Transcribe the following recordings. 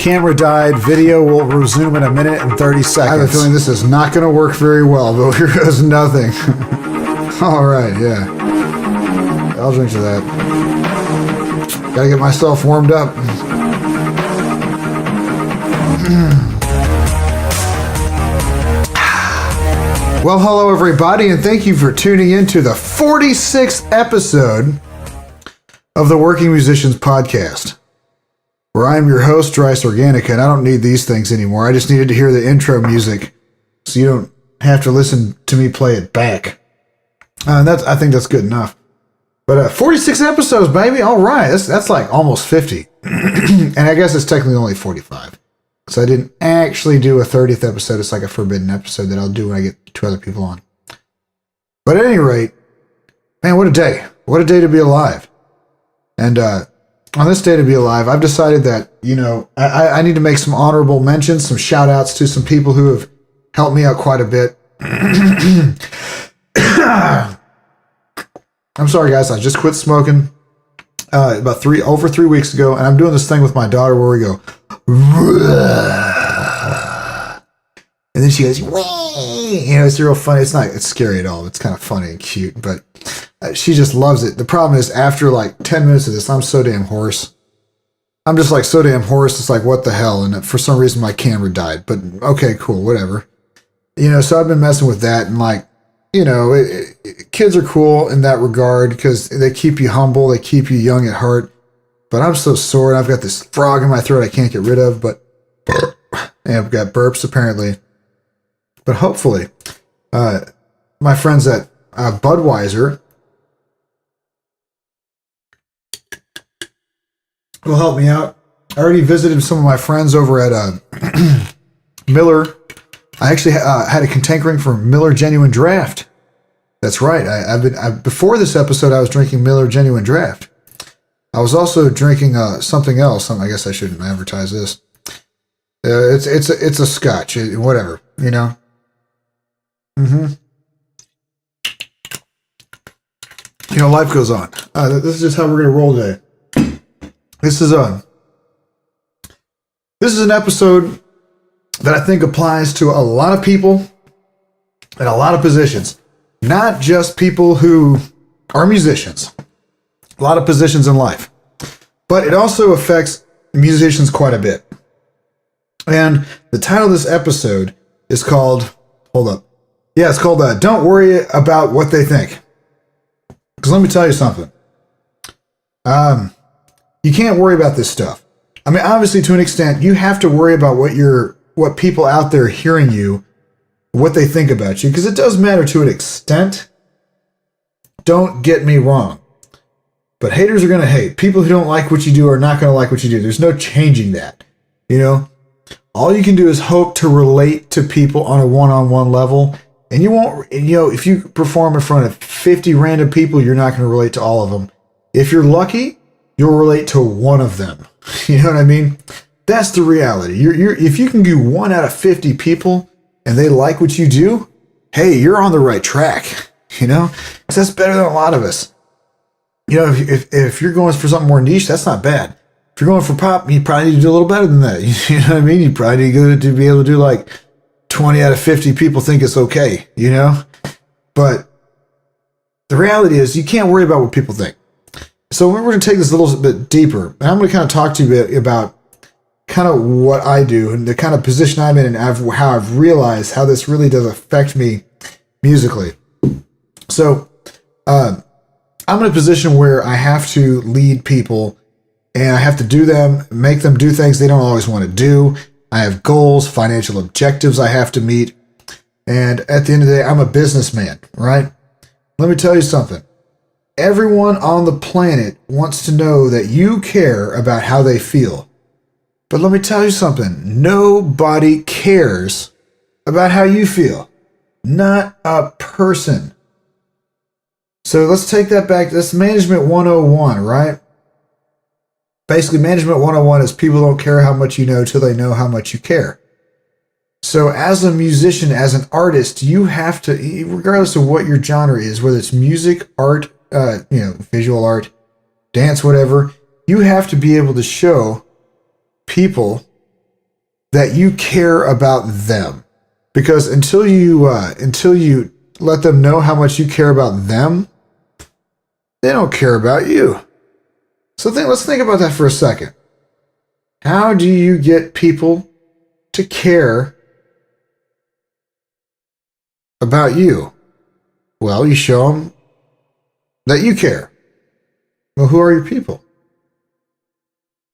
Camera died. Video will resume in a minute and 30 seconds. I have a feeling this is not going to work very well, but here goes nothing. All right, yeah. I'll drink to that. Gotta get myself warmed up. Well, hello everybody, and thank you for tuning in to the 46th episode of the Working Musicians Podcast, where I'm your host, Dris, and I don't need these things anymore. I just needed to hear the intro music so you don't have to listen to me play it back. I think that's good enough. But 46 episodes, baby. All right. That's like almost 50. And I guess it's technically only 45. So I didn't actually do a 30th episode. It's like a forbidden episode that I'll do when I get two other people on. But at any rate, man, what a day. What a day to be alive. And on this day to be alive, I've decided that, I need to make some honorable mentions, some shout outs to some people who have helped me out quite a bit. I'm sorry, guys. I just quit smoking about over 3 weeks ago, and I'm doing this thing with my daughter where we go, and then she goes, it's real funny. It's scary at all. It's kind of funny and cute, but she just loves it. The problem is, after like 10 minutes of this, I'm so damn hoarse. I'm just like so damn hoarse. It's like, what the hell? And for some reason, my camera died. But okay, cool, whatever. So I've been messing with that, and like, kids are cool in that regard because they keep you humble, they keep you young at heart. But I'm so sore, and I've got this frog in my throat I can't get rid of. But and I've got burps apparently. But hopefully, my friends at Budweiser will help me out. I already visited some of my friends over at Miller. I actually had a cantankering for Miller Genuine Draft. That's right. Before this episode, I was drinking Miller Genuine Draft. I was also drinking something else. I guess I shouldn't advertise this. It's a Scotch, whatever, Mm-hmm. Life goes on. This is just how we're gonna roll today. This is an episode that I think applies to a lot of people in a lot of positions, not just people who are musicians. A lot of positions in life, but it also affects musicians quite a bit. And the title of this episode is called, it's called Don't Worry About What They Think. Because let me tell you something. You can't worry about this stuff. I mean, obviously, to an extent, you have to worry about what people out there hearing you, what they think about you, because it does matter to an extent. Don't get me wrong. But haters are going to hate. People who don't like what you do are not going to like what you do. There's no changing that. All you can do is hope to relate to people on a one-on-one level. And you won't, if you perform in front of 50 random people, you're not going to relate to all of them. If you're lucky, you'll relate to one of them. You know what I mean? That's the reality. If you can do 1 out of 50 people and they like what you do, hey, you're on the right track. Because that's better than a lot of us. If you're going for something more niche, that's not bad. If you're going for pop, you probably need to do a little better than that. You know what I mean? You probably need to be able to do like 20 out of 50 people think it's okay, But the reality is you can't worry about what people think. So we're going to take this a little bit deeper. And I'm going to kind of talk to you about kind of what I do and the kind of position I'm in and how I've realized how this really does affect me musically. So I'm in a position where I have to lead people and I have to make them do things they don't always want to do. I have goals, financial objectives I have to meet. And at the end of the day, I'm a businessman, right? Let me tell you something. Everyone on the planet wants to know that you care about how they feel. But let me tell you something. Nobody cares about how you feel. Not a person. So let's take that back. That's Management 101, right? Basically, Management 101 is people don't care how much you know till they know how much you care. So as a musician, as an artist, you have to, regardless of what your genre is, whether it's music, art, visual art, dance, whatever, you have to be able to show people that you care about them. Because until you let them know how much you care about them, they don't care about you. So let's think about that for a second. How do you get people to care about you? Well, you show them that you care. Well, who are your people?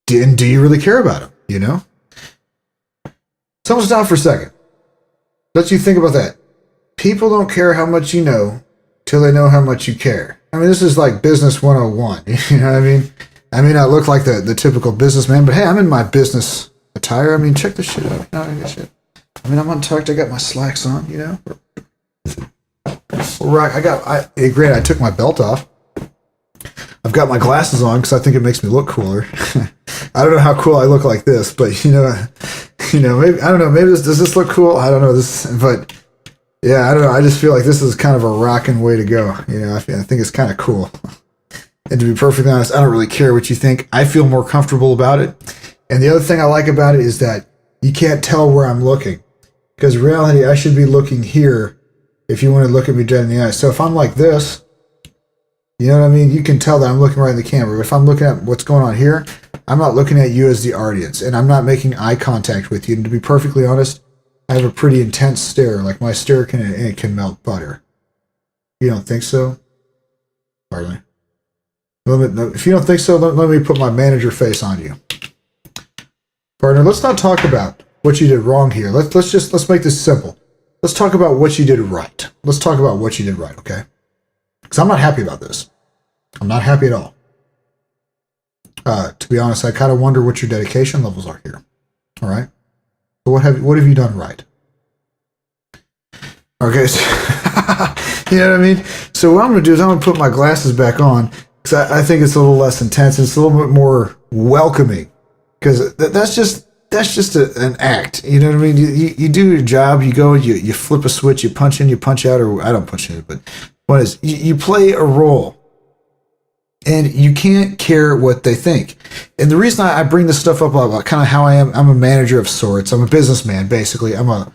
Do you really care about them? You know? So I'm going to stop for a second. Let you think about that. People don't care how much you know till they know how much you care. I mean, this is like business 101. You know what I mean? I may not look like the typical businessman, but hey, I'm in my business attire. I mean, check this shit out. I mean, I'm untucked. I got my slacks on, you know? Right. Granted, I took my belt off. I've got my glasses on because I think it makes me look cooler. I don't know how cool I look like this, but maybe I don't know. Maybe does this look cool? I don't know but yeah, I don't know. I just feel like this is kind of a rocking way to go. You know, I think it's kind of cool. And to be perfectly honest, I don't really care what you think. I feel more comfortable about it. And the other thing I like about it is that you can't tell where I'm looking, because in reality, I should be looking here if you want to look at me dead in the eyes. So if I'm like this, you know what I mean? You can tell that I'm looking right in the camera. But if I'm looking at what's going on here, I'm not looking at you as the audience, and I'm not making eye contact with you. And to be perfectly honest, I have a pretty intense stare. Like my stare can melt butter. You don't think so? Pardon me. If you don't think so, let me put my manager face on you. Partner, let's not talk about what you did wrong here. Let's make this simple. Let's talk about what you did right. Let's talk about what you did right, okay? Because I'm not happy about this. I'm not happy at all. To be honest, I kind of wonder what your dedication levels are here. All right? So what have you done right? Okay, so you know what I mean? So what I'm going to do is I'm going to put my glasses back on, because I think it's a little less intense. It's a little bit more welcoming, because that's just an act. You know what I mean? You do your job. You go. You flip a switch. You punch in. You punch out. Or I don't punch in, but what is you play a role, and you can't care what they think. And the reason I bring this stuff up about kind of how I am, I'm a manager of sorts. I'm a businessman, basically. I'm a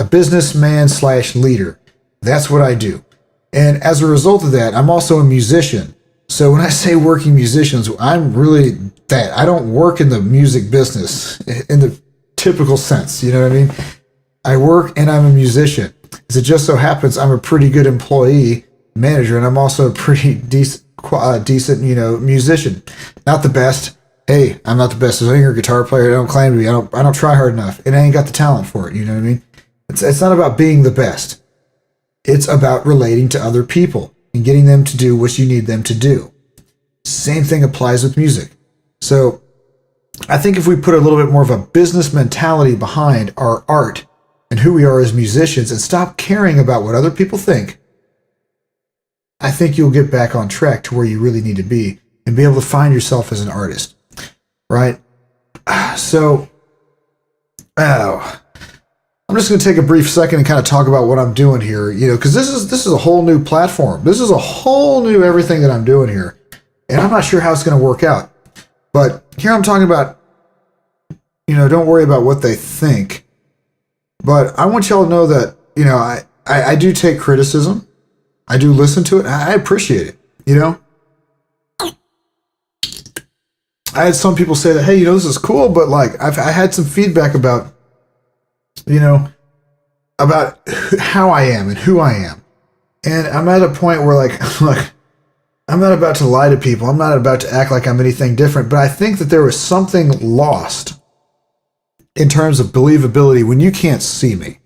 businessman / leader. That's what I do. And as a result of that, I'm also a musician. So when I say working musicians, I'm really that. I don't work in the music business in the typical sense. You know what I mean? I work and I'm a musician. As it just so happens, I'm a pretty good employee manager, and I'm also a pretty decent, musician. Not the best. Hey, I'm not the best singer, guitar player. I don't claim to be. I don't try hard enough, and I ain't got the talent for it. You know what I mean? It's not about being the best. It's about relating to other people and getting them to do what you need them to do. Same thing applies with music. So I think if we put a little bit more of a business mentality behind our art and who we are as musicians and stop caring about what other people think, I think you'll get back on track to where you really need to be and be able to find yourself as an artist. Right? So, I'm just going to take a brief second and kind of talk about what I'm doing here, because this is a whole new platform. This is a whole new everything that I'm doing here. And I'm not sure how it's going to work out. But here I'm talking about, don't worry about what they think. But I want y'all to know that, I do take criticism. I do listen to it. I appreciate it, I had some people say that, hey, this is cool, but I had some feedback about, about how I am and who I am. And I'm at a point where look, I'm not about to lie to people. I'm not about to act like I'm anything different, but I think that there was something lost in terms of believability when you can't see me,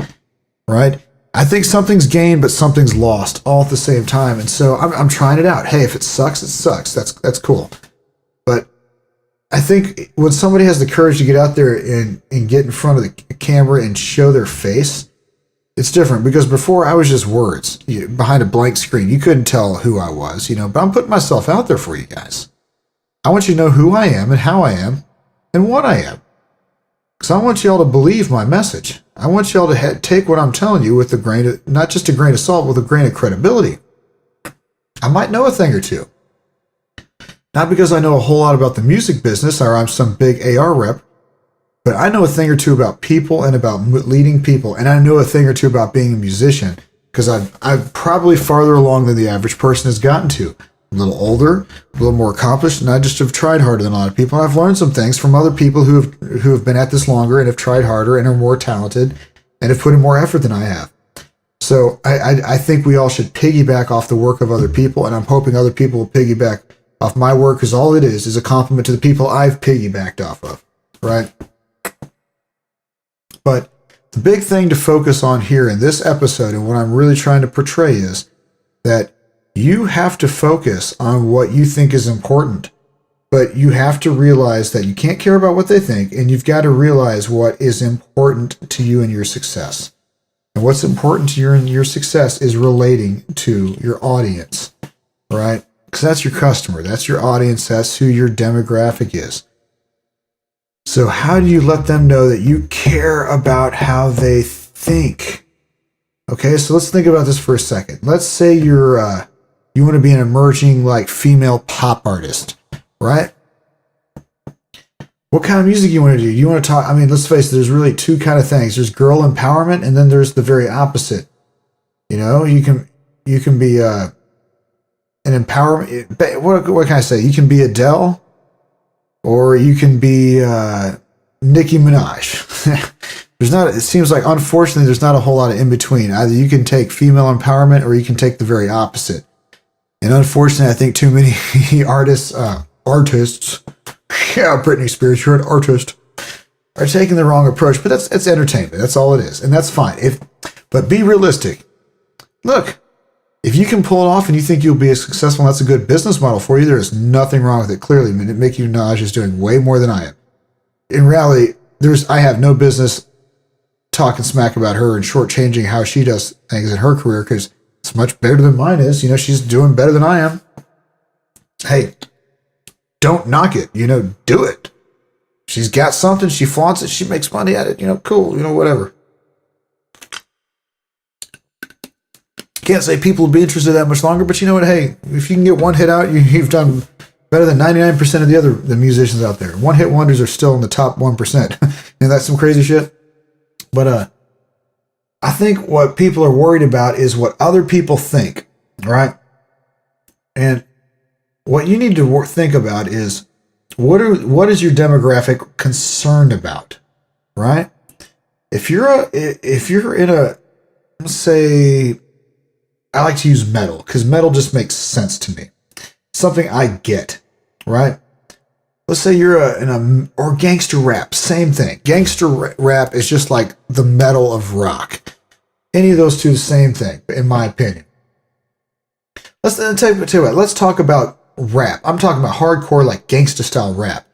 right? I think something's gained, but something's lost all at the same time. And so I'm trying it out. Hey, if it sucks, it sucks. That's cool. But I think when somebody has the courage to get out there and get in front of the camera and show their face, it's different, because before I was just words behind a blank screen. You couldn't tell who I was, but I'm putting myself out there for you guys. I want you to know who I am and how I am and what I am. Because I want y'all to believe my message. I want y'all to take what I'm telling you with not just a grain of salt, with a grain of credibility. I might know a thing or two. Not because I know a whole lot about the music business or I'm some big AR rep, But I know a thing or two about people and about leading people, and I know a thing or two about being a musician because I'm probably farther along than the average person has gotten to. A little older, a little more accomplished, and I just have tried harder than a lot of people. And I've learned some things from other people who have been at this longer and have tried harder and are more talented and have put in more effort than I have. So I think we all should piggyback off the work of other people, and I'm hoping other people will piggyback off my work, because all it is a compliment to the people I've piggybacked off of, right? But the big thing to focus on here in this episode, and what I'm really trying to portray, is that you have to focus on what you think is important, but you have to realize that you can't care about what they think, and you've got to realize what is important to you and your success. And what's important to you and your success is relating to your audience, right? Because that's your customer, that's your audience, that's who your demographic is. So how do you let them know that you care about how they think? Okay, so let's think about this for a second. Let's say you want to be an emerging female pop artist, right? What kind of music you want to do? You want to talk, let's face it, there's really two kind of things. There's girl empowerment, and then there's the very opposite. You can be an empowerment. What can I say? You can be Adele, or you can be Nicki Minaj. It seems like, unfortunately, there's not a whole lot of in between. Either you can take female empowerment, or you can take the very opposite. And unfortunately, I think too many artists, yeah, Britney Spears, you're an artist, are taking the wrong approach. But it's entertainment. That's all it is, and that's fine. But be realistic. Look, if you can pull it off and you think you'll be successful, and that's a good business model for you, there is nothing wrong with it. Clearly, Nicki Minaj is doing way more than I am. In reality, I have no business talking smack about her and shortchanging how she does things in her career, because it's much better than mine is. She's doing better than I am. Hey, don't knock it. Do it. She's got something. She flaunts it. She makes money at it. Cool. Whatever. Can't say people will be interested that much longer, but you know what? Hey, if you can get one hit out, you've done better than 99% of the musicians out there. One hit wonders are still in the top 1%. And that's some crazy shit. But I think what people are worried about is what other people think, right? And what you need to think about is what is your demographic concerned about, right? If you're in a, let's say, I like to use metal because metal just makes sense to me. Something I get, right? Let's say you're or gangster rap, same thing. Gangster rap is just like the metal of rock. Any of those two, the same thing, in my opinion. Let's tell you what. Let's talk about rap. I'm talking about hardcore, like gangster style rap.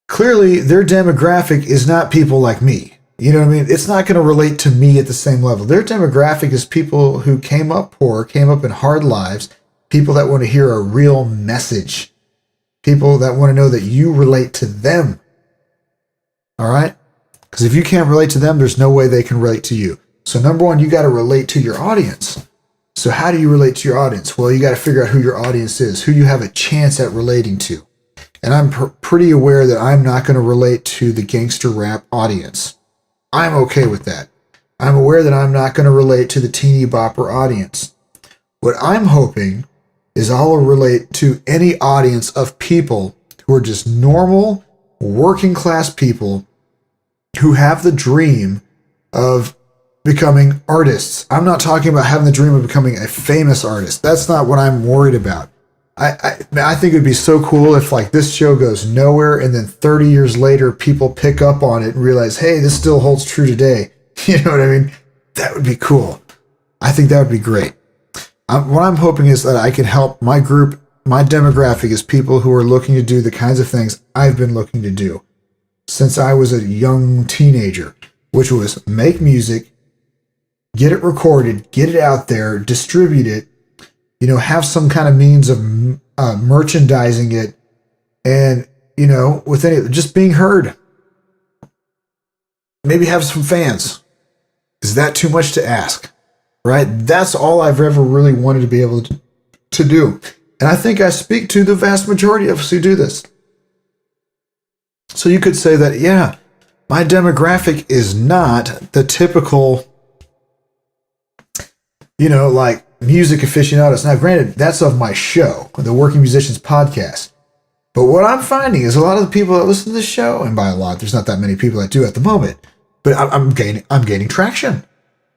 Clearly, their demographic is not people like me. You know what I mean? It's not going to relate to me at the same level. Their demographic is people who came up poor, came up in hard lives, people that want to hear a real message. People that want to know that you relate to them. All right? Because if you can't relate to them, there's no way they can relate to you. So number one, you got to relate to your audience. So how do you relate to your audience? Well, you got to figure out who your audience is, who you have a chance at relating to. And I'm pretty aware that I'm not going to relate to the gangster rap audience. I'm okay with that. I'm aware that I'm not going to relate to the teeny bopper audience. What I'm hoping is I'll relate to any audience of people who are just normal, working class people who have the dream of becoming artists. I'm not talking about having the dream of becoming a famous artist. That's not what I'm worried about. I think it would be so cool if this show goes nowhere and then 30 years later people pick up on it and realize, hey, this still holds true today. You know what I mean? That would be cool. I think that would be great. What I'm hoping is that I can help my group, my demographic is people who are looking to do the kinds of things I've been looking to do since I was a young teenager, which was make music, get it recorded, get it out there, distribute it, have some kind of means of merchandising it, and, with just being heard. Maybe have some fans. Is that too much to ask? Right? That's all I've ever really wanted to be able to do. And I think I speak to the vast majority of us who do this. So you could say that, yeah, my demographic is not the typical, like music aficionados. Now, granted, that's of my show, the Working Musicians podcast. But what I'm finding is a lot of the people that listen to this show, and by a lot, there's not that many people that do at the moment, but I'm gaining traction.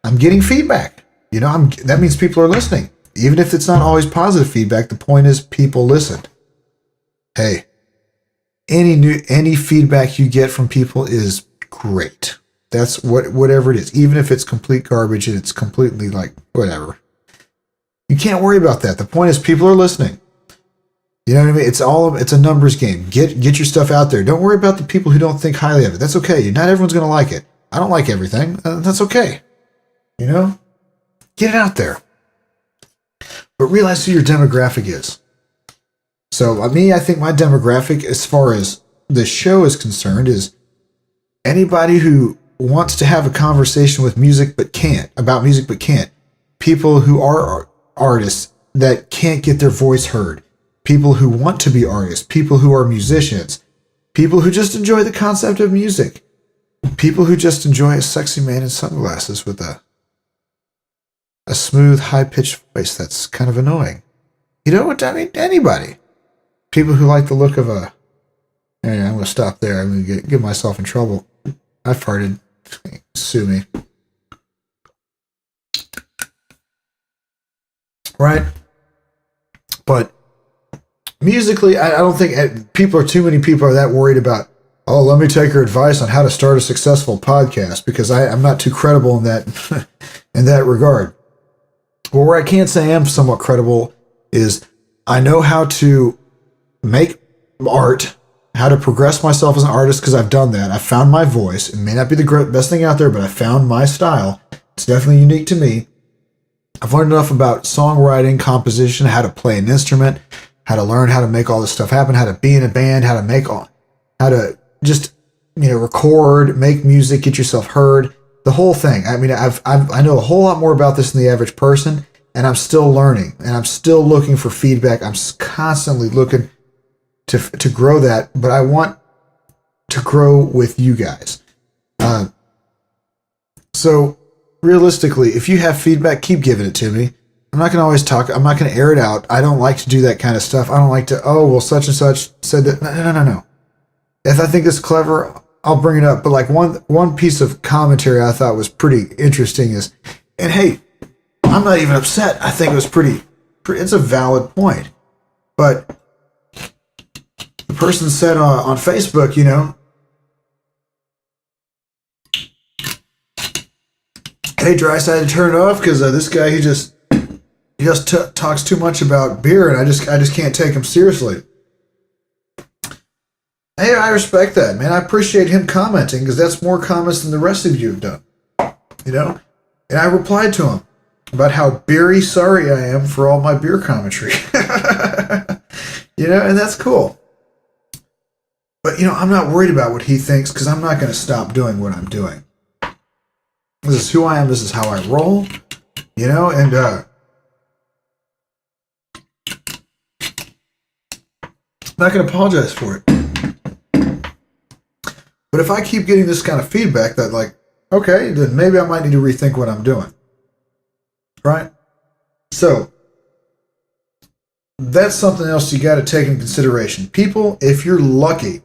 I'm getting feedback. That means people are listening. Even if it's not always positive feedback, the point is people listened. Hey, any feedback you get from people is great. That's whatever it is. Even if it's complete garbage and it's completely like whatever. You can't worry about that. The point is people are listening. You know what I mean? It's a numbers game. Get your stuff out there. Don't worry about the people who don't think highly of it. That's okay. Not everyone's going to like it. I don't like everything. That's okay. Get it out there. But realize who your demographic is. So, I think my demographic, as far as the show is concerned, is anybody who wants to have a conversation with about music but can't. People who are artists that can't get their voice heard. People who want to be artists. People who are musicians. People who just enjoy the concept of music. People who just enjoy a sexy man in sunglasses with a smooth, high-pitched voice that's kind of annoying. You know what I mean? Anybody. People who like the look of I'm going to stop there. I'm going to get myself in trouble. I farted. Sue me. Right? But musically, I don't think too many people are that worried about, let me take your advice on how to start a successful podcast, because I'm not too credible in that in that regard. But where I can say I am somewhat credible is I know how to make art, how to progress myself as an artist, because I've done that. I found my voice. It may not be the best thing out there, but I found my style. It's definitely unique to me. I've learned enough about songwriting, composition, how to play an instrument, how to learn how to make all this stuff happen, how to be in a band, how to just record, make music, get yourself heard, the whole thing. I know a whole lot more about this than the average person, and I'm still learning, and I'm still looking for feedback. I'm constantly looking to grow that, but I want to grow with you guys. So realistically, if you have feedback, keep giving it to me. I'm not going to always talk. I'm not going to air it out. I don't like to do that kind of stuff. I don't like to, such and such said that. No. If I think it's clever, I'll bring it up. But like one piece of commentary I thought was pretty interesting and hey, I'm not even upset. I think it was pretty it's a valid point. But the person said on Facebook, hey, Dris, I had to turn it off because this guy, he just talks too much about beer, and I just can't take him seriously. Hey, I respect that, man. I appreciate him commenting, because that's more comments than the rest of you have done. And I replied to him about how beery sorry I am for all my beer commentary. And that's cool. But, I'm not worried about what he thinks, because I'm not going to stop doing what I'm doing. This is who I am. This is how I roll. And I'm not going to apologize for it. But if I keep getting this kind of feedback that like, okay, then maybe I might need to rethink what I'm doing. Right? So, that's something else you got to take in consideration. People, if you're lucky,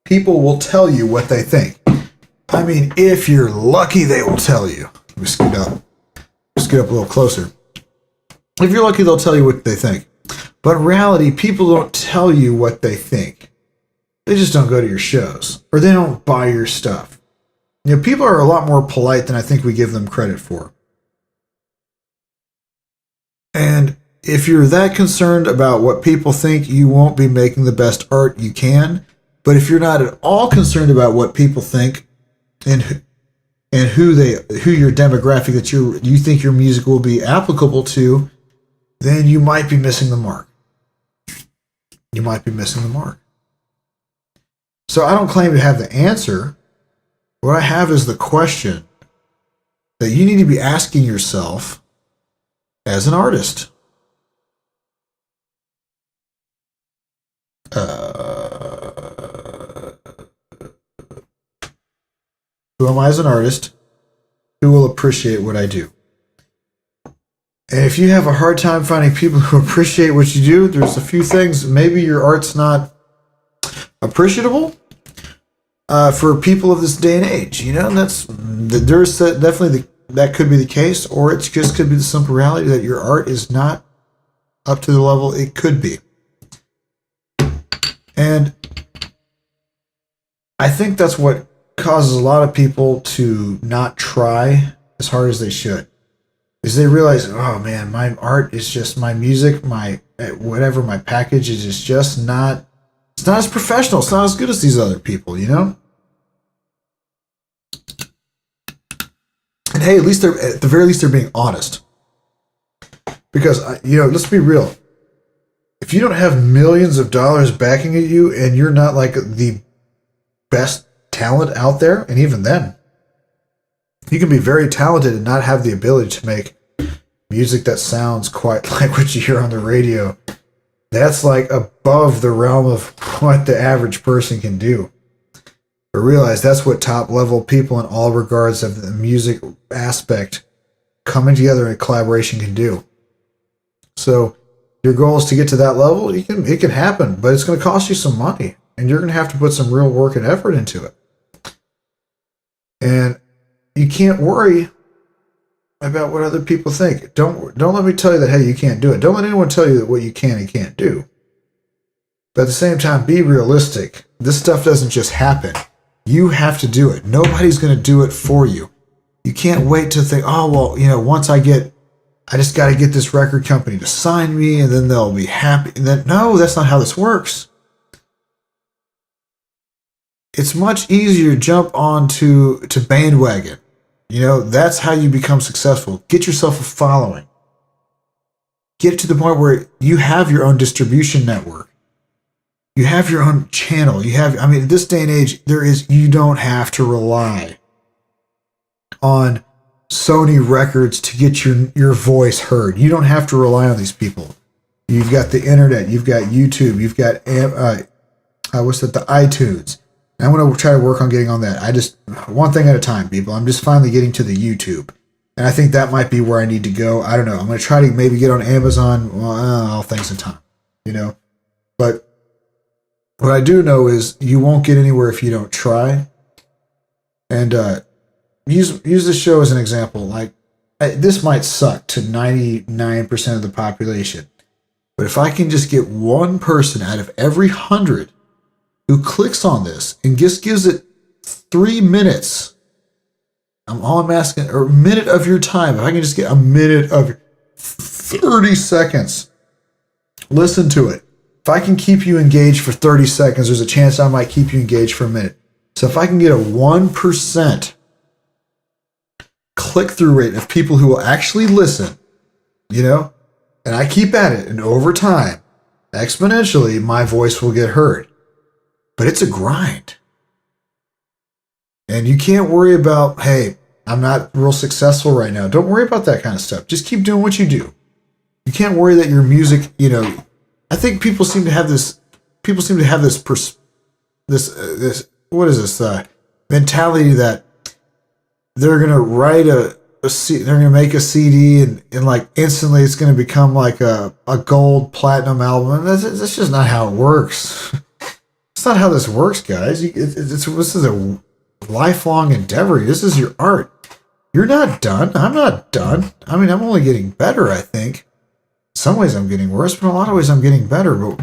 people will tell you what they think. I mean, if you're lucky, they will tell you. Let me scoot up. Scoot up a little closer. If you're lucky, they'll tell you what they think. But in reality, people don't tell you what they think. They just don't go to your shows, or they don't buy your stuff. People are a lot more polite than I think we give them credit for. And if you're that concerned about what people think, you won't be making the best art you can. But if you're not at all concerned about what people think and who your demographic that you think your music will be applicable to, then you might be missing the mark. You might be missing the mark. So I don't claim to have the answer. What I have is the question that you need to be asking yourself as an artist. Who am I as an artist? Who will appreciate what I do? And if you have a hard time finding people who appreciate what you do, there's a few things. Maybe your art's not appreciable for people of this day and age. There's definitely that could be the case, or it just could be the simple reality that your art is not up to the level it could be. And I think that's what causes a lot of people to not try as hard as they should. Is they realize, oh man, my art is just my music, my whatever, my package is just not, it's not as professional, it's not as good as these other people, And hey, at the very least, they're being honest. Because, let's be real. If you don't have millions of dollars backing at you and you're not like the best talent out there, and even then, you can be very talented and not have the ability to make music that sounds quite like what you hear on the radio. That's like above the realm of what the average person can do. But realize that's what top level people in all regards of the music aspect coming together in collaboration can do. So your goal is to get to that level. It can happen, but it's going to cost you some money, and you're going to have to put some real work and effort into it. And you can't worry about what other people think. Don't let me tell you that, hey, you can't do it. Don't let anyone tell you that what you can and can't do. But at the same time, be realistic. This stuff doesn't just happen. You have to do it. Nobody's going to do it for you. You can't wait to think, oh, well, once I just got to get this record company to sign me and then they'll be happy. And then, no, that's not how this works. It's much easier to jump onto bandwagon. That's how you become successful. Get yourself a following. Get to the point where you have your own distribution network. You have your own channel. In this day and age, you don't have to rely on Sony Records to get your voice heard. You don't have to rely on these people. You've got the internet. You've got YouTube. You've got the iTunes. I'm going to try to work on getting on that. One thing at a time, people. I'm just finally getting to the YouTube. And I think that might be where I need to go. I don't know. I'm going to try to maybe get on Amazon. Well, all things in time, But what I do know is you won't get anywhere if you don't try. And use this show as an example. Like, this might suck to 99% of the population. But if I can just get one person out of every 100 who clicks on this and just gives it 3 minutes, all I'm asking, or a minute of your time, if I can just get a minute of 30 seconds, listen to it. If I can keep you engaged for 30 seconds, there's a chance I might keep you engaged for a minute. So if I can get a 1% click-through rate of people who will actually listen, and I keep at it, and over time, exponentially, my voice will get heard. But it's a grind. And you can't worry about, hey, I'm not real successful right now. Don't worry about that kind of stuff. Just keep doing what you do. You can't worry that your music, I think people seem to have this mentality that they're going to write they're going to make a CD and like instantly it's going to become like a gold platinum album. And that's just not how it works. It's not how this works, guys. This is a lifelong endeavor. This is your art. You're not done. I'm not done. I'm only getting better, I think. In some ways I'm getting worse, but in a lot of ways I'm getting better. But,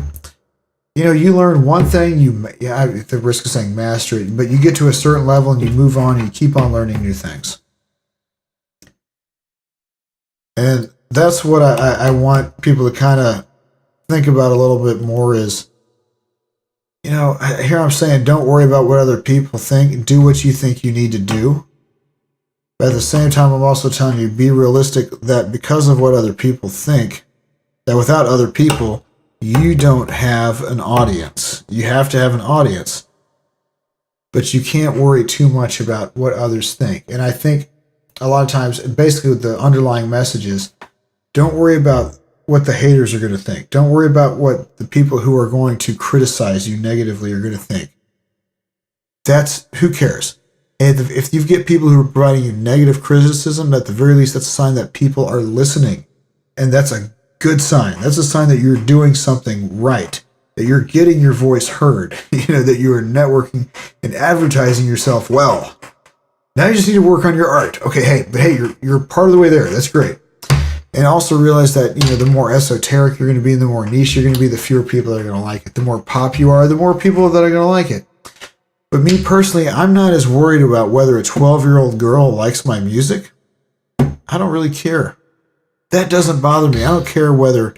you learn one thing, at the risk of saying master it, but you get to a certain level and you move on and you keep on learning new things. And that's what I want people to kind of think about a little bit more is, here I'm saying don't worry about what other people think. Do what you think you need to do. But at the same time, I'm also telling you, be realistic that because of what other people think, that without other people, you don't have an audience. You have to have an audience. But you can't worry too much about what others think. And I think a lot of times, basically the underlying message is, don't worry about what the haters are going to think. Don't worry about what the people who are going to criticize you negatively are going to think. Who cares? And if you get people who are providing you negative criticism, at the very least, that's a sign that people are listening. And that's a good sign. That's a sign that you're doing something right, that you're getting your voice heard, that you are networking and advertising yourself well. Now you just need to work on your art. Okay, you're part of the way there. That's great. And also realize that, the more esoteric you're going to be, the more niche you're going to be, the fewer people that are going to like it. The more pop you are, the more people that are going to like it. But me personally, I'm not as worried about whether a 12-year-old girl likes my music. I don't really care. That doesn't bother me. I don't care whether a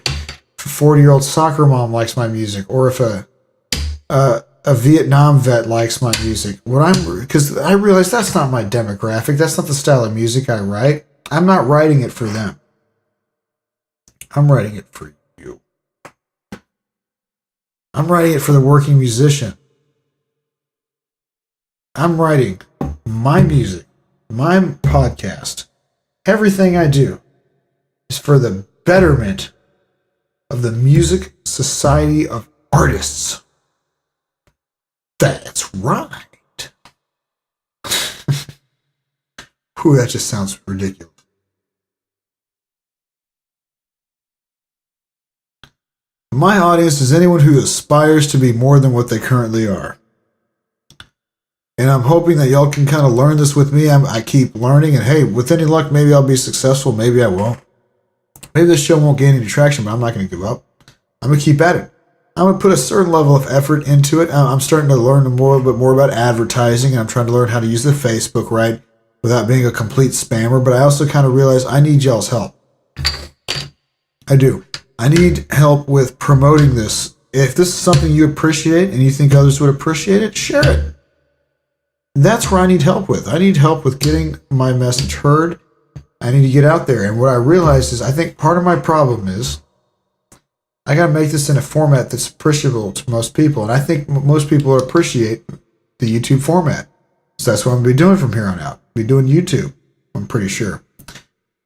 40-year-old soccer mom likes my music or if a Vietnam vet likes my music. Because I realize that's not my demographic. That's not the style of music I write. I'm not writing it for them. I'm writing it for you. I'm writing it for the working musician. I'm writing my music, my podcast. Everything I do is for the betterment of the music society of artists. That's right. Whew, that just sounds ridiculous. My audience is anyone who aspires to be more than what they currently are. And I'm hoping that y'all can kind of learn this with me. I keep learning, and hey, with any luck, maybe I'll be successful. Maybe I won't. Maybe this show won't gain any traction, but I'm not going to give up. I'm going to keep at it. I'm going to put a certain level of effort into it. I'm starting to learn a little bit more about advertising, and I'm trying to learn how to use the Facebook right without being a complete spammer. But I also kind of realize I need y'all's help. I do. I need help with promoting this. If this is something you appreciate and you think others would appreciate it, share it. That's where I need help with. I need help with getting my message heard. I need to get out there. And what I realized is I think part of my problem is I got to make this in a format that's appreciable to most people. And I think most people appreciate the YouTube format. So that's what I'm going to be doing from here on out. I'll be doing YouTube, I'm pretty sure.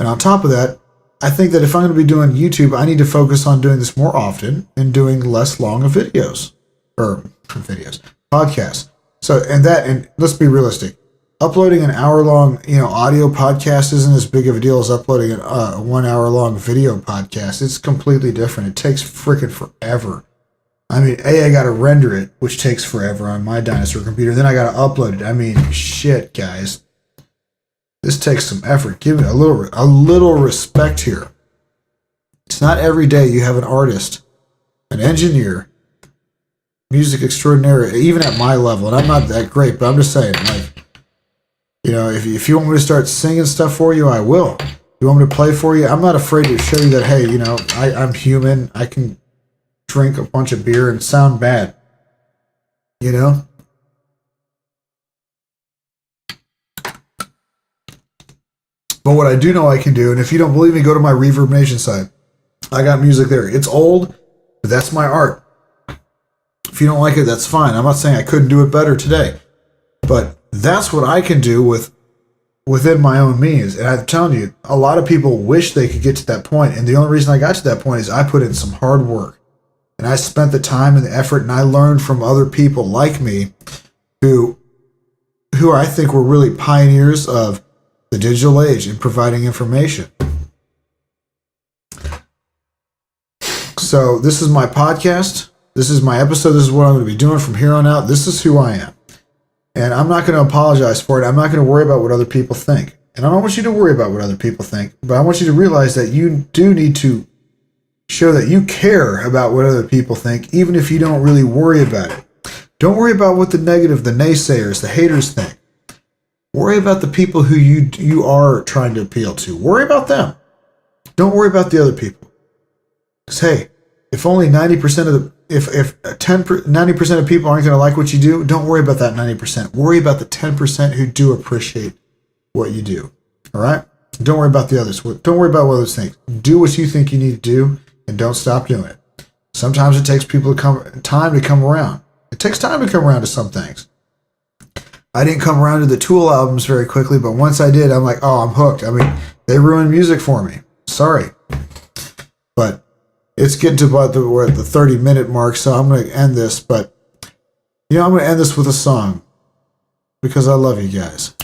And on top of that, I think that if I'm going to be doing YouTube, I need to focus on doing this more often and doing less long of videos. Podcasts. So, and let's be realistic. Uploading an hour-long, audio podcast isn't as big of a deal as uploading a 1 hour-long video podcast. It's completely different. It takes freaking forever. I mean, I got to render it, which takes forever on my dinosaur computer. Then I got to upload it. I mean, shit, guys. This takes some effort. Give me a little respect here. It's not every day you have an artist, an engineer, music extraordinaire, even at my level, and I'm not that great, but I'm just saying, if you want me to start singing stuff for you, I will. If you want me to play for you, I'm not afraid to show you that, hey, I'm human. I can drink a bunch of beer and sound bad. But what I do know I can do, and if you don't believe me, go to my Reverb Nation site. I got music there. It's old, but that's my art. If you don't like it, that's fine. I'm not saying I couldn't do it better today. But that's what I can do within my own means. And I'm telling you, a lot of people wish they could get to that point. And the only reason I got to that point is I put in some hard work. And I spent the time and the effort, and I learned from other people like me who I think were really pioneers of the digital age in providing information. So this is my podcast. This is my episode. This is what I'm going to be doing from here on out. This is who I am. And I'm not going to apologize for it. I'm not going to worry about what other people think. And I don't want you to worry about what other people think, but I want you to realize that you do need to show that you care about what other people think, even if you don't really worry about it. Don't worry about what the negative, the naysayers, the haters think. Worry about the people who you are trying to appeal to. Worry about them. Don't worry about the other people. Because, hey, if only 90% of the if 90% of people aren't going to like what you do, don't worry about that 90%. Worry about the 10% who do appreciate what you do. All right? Don't worry about the others. Don't worry about what others think. Do what you think you need to do, and don't stop doing it. Sometimes it takes time to come around. It takes time to come around to some things. I didn't come around to the Tool albums very quickly, but once I did, I'm like, oh, I'm hooked. I mean, they ruined music for me. Sorry. But it's getting to about we're at the 30-minute mark, so I'm going to end this. But, I'm going to end this with a song. because I love you guys.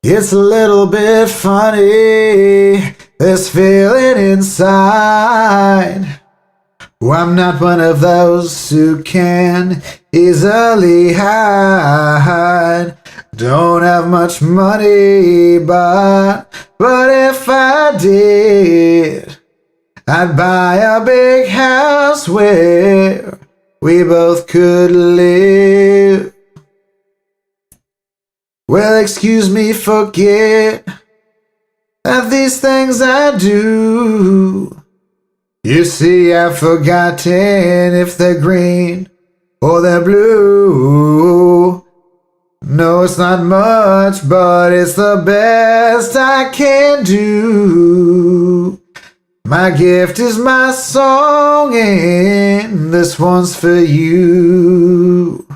It's a little bit funny, this feeling inside. Oh, I'm not one of those who can easily hide. Don't have much money, but if I did, I'd buy a big house where we both could live. Well, excuse me, forget that these things I do. You see, I've forgotten if they're green or they're blue. No, it's not much, but it's the best I can do. My gift is my song, and this one's for you.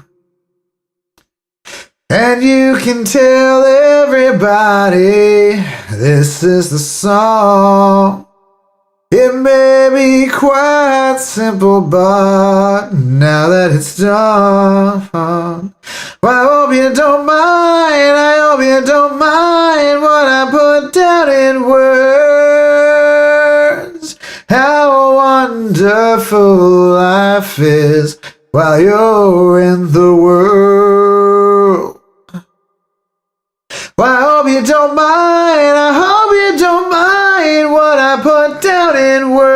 And you can tell everybody this is the song. It may be quite simple, but now that it's done, well, I hope you don't mind, I hope you don't mind what I put down in words. How wonderful life is while you're in the world. Well, I hope you don't mind, I hope you don't mind what I put down in words.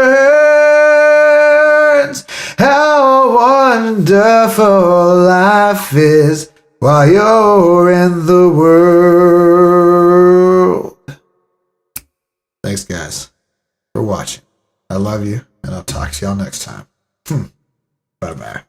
How wonderful life is while you're in the world. Thanks, guys, for watching. I love you, and I'll talk to y'all next time. Bye-bye.